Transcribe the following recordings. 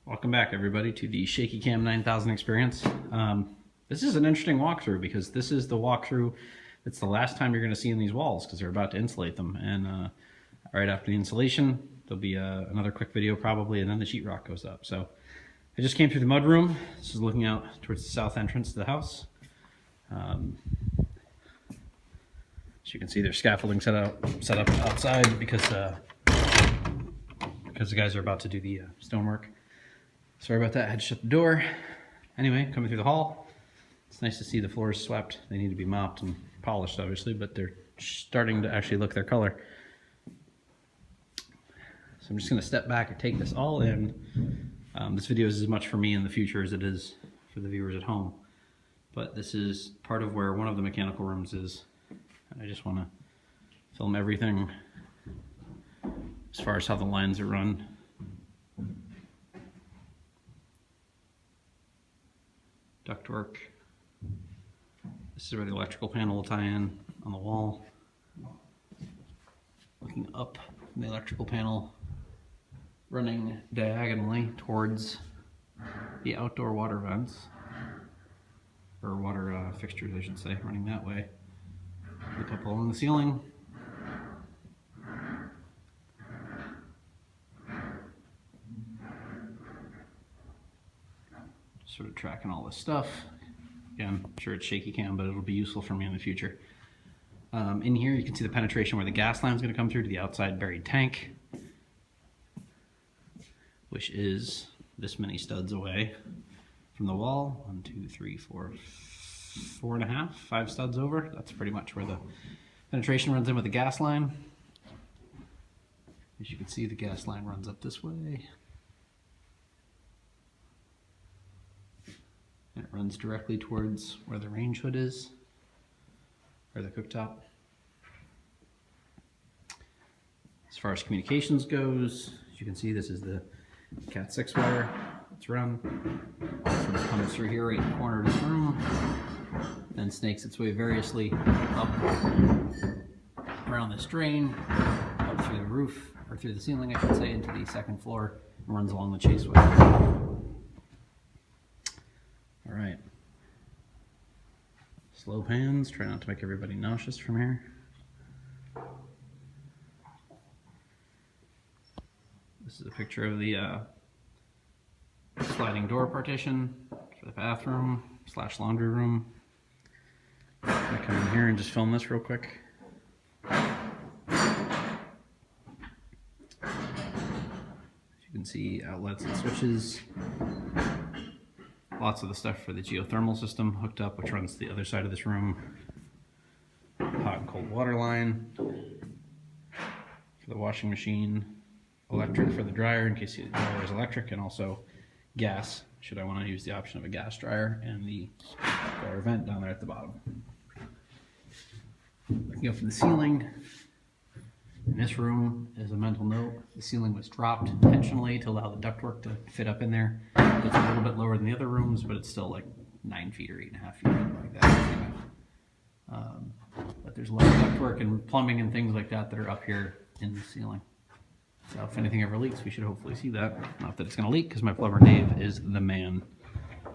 Welcome back, everybody, to the Shaky Cam 9000 experience. This is an interesting walkthrough because this is the walkthrough that's the last time you're going to see in these walls because they're about to insulate them. And right after the insulation, there'll be another quick video probably, and then the sheetrock goes up. So I just came through the mud room. This is looking out towards the south entrance to the house. As you can see, there's scaffolding set up outside because the guys are about to do the stonework. Sorry about that, I had to shut the door. Anyway, coming through the hall, it's nice to see the floors swept. They need to be mopped and polished, obviously, but they're starting to actually look their color. So I'm just going to step back and take this all in. This video is as much for me in the future as it is for the viewers at home. But this is part of where one of the mechanical rooms is. And I just want to film everything as far as how the lines are run. Ductwork. This is where the electrical panel will tie in on the wall. Looking up from the electrical panel, running diagonally towards the outdoor water vents, or water fixtures, I should say, running that way. Look up along the ceiling. Sort of tracking all this stuff. Again, I'm sure it's shaky cam, but it'll be useful for me in the future. In here you can see the penetration where the gas line is going to come through to the outside buried tank, which is this many studs away from the wall. 1, 2, 3, 4, 4.5, 5 studs over. That's pretty much where the penetration runs in with the gas line. As you can see, the gas line runs up this way. And it runs directly towards where the range hood is, or the cooktop. As far as communications goes, as you can see, this is the Cat 6 wire that's run. Sort of comes through here right in the corner of this room, then snakes its way variously up around this drain, up through the roof, or through the ceiling, I should say, into the second floor, and runs along the chaseway. All right. Slow pans, try not to make everybody nauseous from here. This is a picture of the sliding door partition for the bathroom / laundry room. I'm gonna come in here and just film this real quick. As you can see, outlets and switches. Lots of the stuff for the geothermal system hooked up, which runs to the other side of this room. Hot and cold water line for the washing machine. Electric for the dryer in case the dryer is electric, and also gas should I want to use the option of a gas dryer, and the dryer vent down there at the bottom. Looking up from the ceiling, in this room, as a mental note, the ceiling was dropped intentionally to allow the ductwork to fit up in there. It's a little bit lower than the other rooms, but it's still like 9 feet or 8.5 feet, something like that. But there's a lot of ductwork and plumbing and things like that that are up here in the ceiling. So if anything ever leaks, we should hopefully see that. Not that it's going to leak, because my plumber Dave is the man.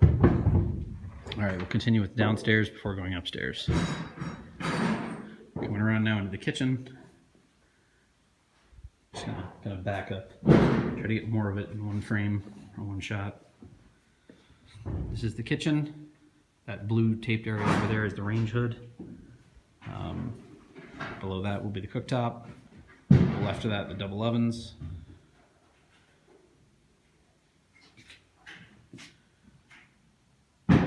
All right, we'll continue with downstairs before going upstairs. Coming around now into the kitchen. Just gonna kind of back up, try to get more of it in one frame or one shot. This is the kitchen. That blue taped area over there is the range hood. Below that will be the cooktop. Left of that, the double ovens. You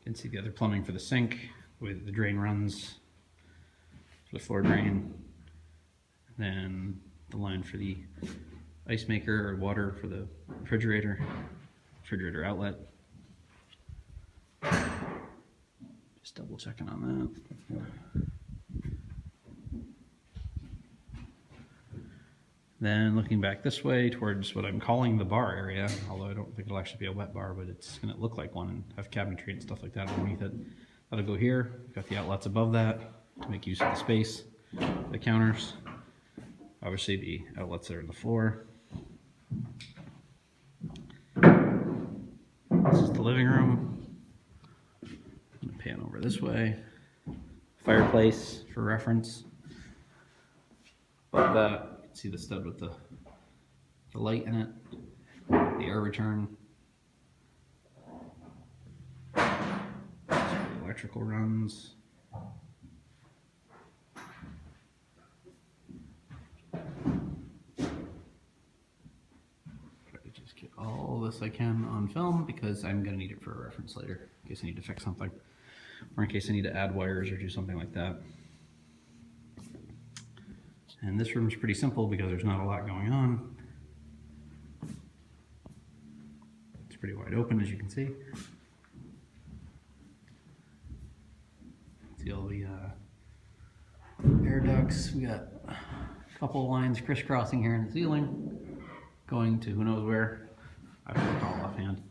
can see the other plumbing for the sink, where the drain runs for the floor drain. Then the line for the ice maker or water for the refrigerator outlet. Just double checking on that. Then looking back this way towards what I'm calling the bar area, although I don't think it'll actually be a wet bar, but it's going to look like one and have cabinetry and stuff like that underneath it. That'll go here. Got the outlets above that to make use of the space, the counters. Obviously the outlets that are on the floor. This is the living room. I'm gonna pan over this way. Fireplace for reference. Above that, you can see the stud with the light in it, the air return. That's where the electrical runs. Just get all this I can on film because I'm going to need it for a reference later in case I need to fix something or in case I need to add wires or do something like that. And this room is pretty simple because there's not a lot going on. It's pretty wide open, as you can see. See all the air ducts. We got a couple lines crisscrossing here in the ceiling, going to who knows where. I don't recall offhand.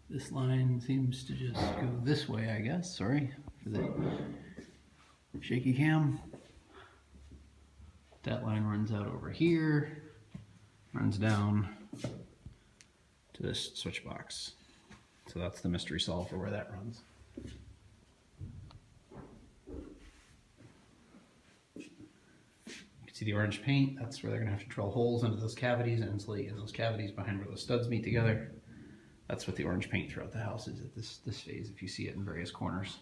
This line seems to just go this way, I guess. Sorry for the shaky cam. That line runs out over here, runs down to this switch box. So that's the mystery solve for where that runs. You can see the orange paint. That's where they're gonna have to drill holes into those cavities and insulate in those cavities behind where those studs meet together. That's what the orange paint throughout the house is at this phase, if you see it in various corners.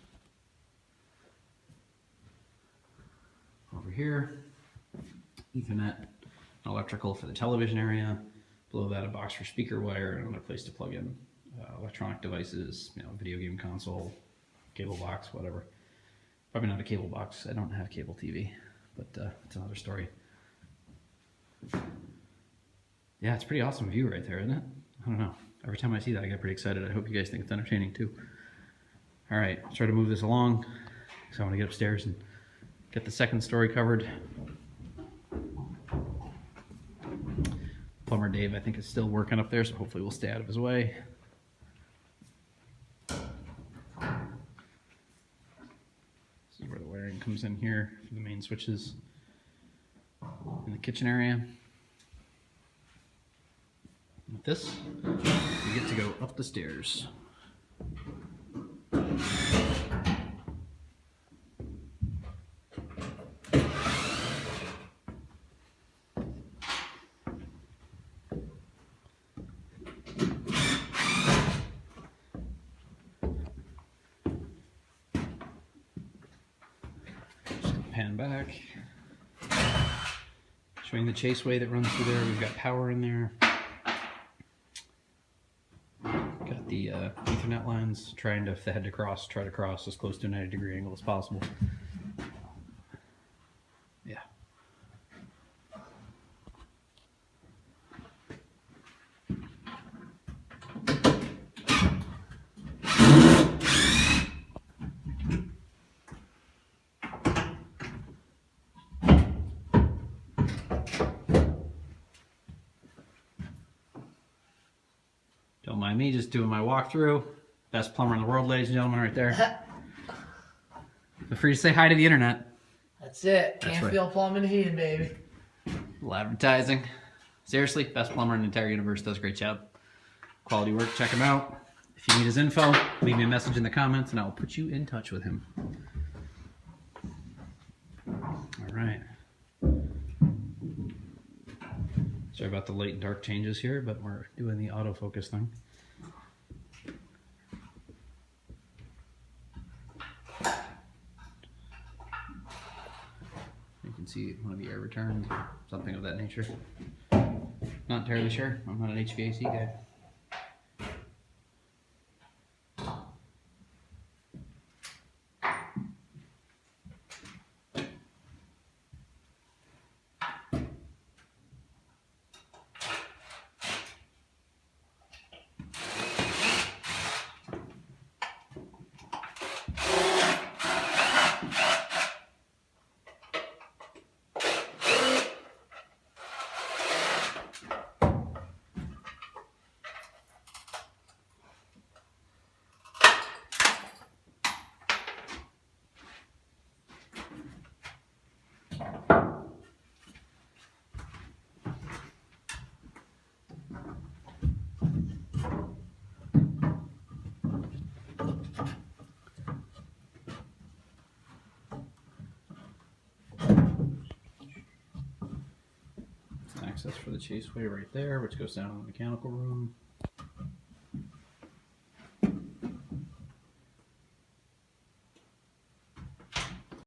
Over here, Ethernet, electrical for the television area. Below that, a box for speaker wire and another place to plug in electronic devices, video game console, cable box, whatever. Probably not a cable box. I don't have cable TV, but it's another story. Yeah, it's a pretty awesome view right there, isn't it? I don't know. Every time I see that, I get pretty excited. I hope you guys think it's entertaining too. All right, I'll try to move this along. So I want to get upstairs and get the second story covered. Plumber Dave, I think, is still working up there, so hopefully we'll stay out of his way. This is where the wiring comes in here for the main switches in the kitchen area. With this, we get to go up the stairs. Just pan back. Showing the chaseway that runs through there. We've got power in there. Got the Ethernet lines, trying to, if they had to cross, try to cross as close to a 90-degree angle as possible. Yeah. Don't mind me just doing my walkthrough. Best plumber in the world, ladies and gentlemen, right there. Feel free to say hi to the internet. That's it. That's Canfield right. Plumbing and Heating, baby. A little advertising. Seriously, best plumber in the entire universe, does a great job. Quality work, check him out. If you need his info, leave me a message in the comments and I will put you in touch with him. All right. Sorry about the light and dark changes here, but we're doing the autofocus thing. You can see one of the air returns or something of that nature. Not entirely sure. I'm not an HVAC guy. access for the chaseway right there, which goes down to the mechanical room.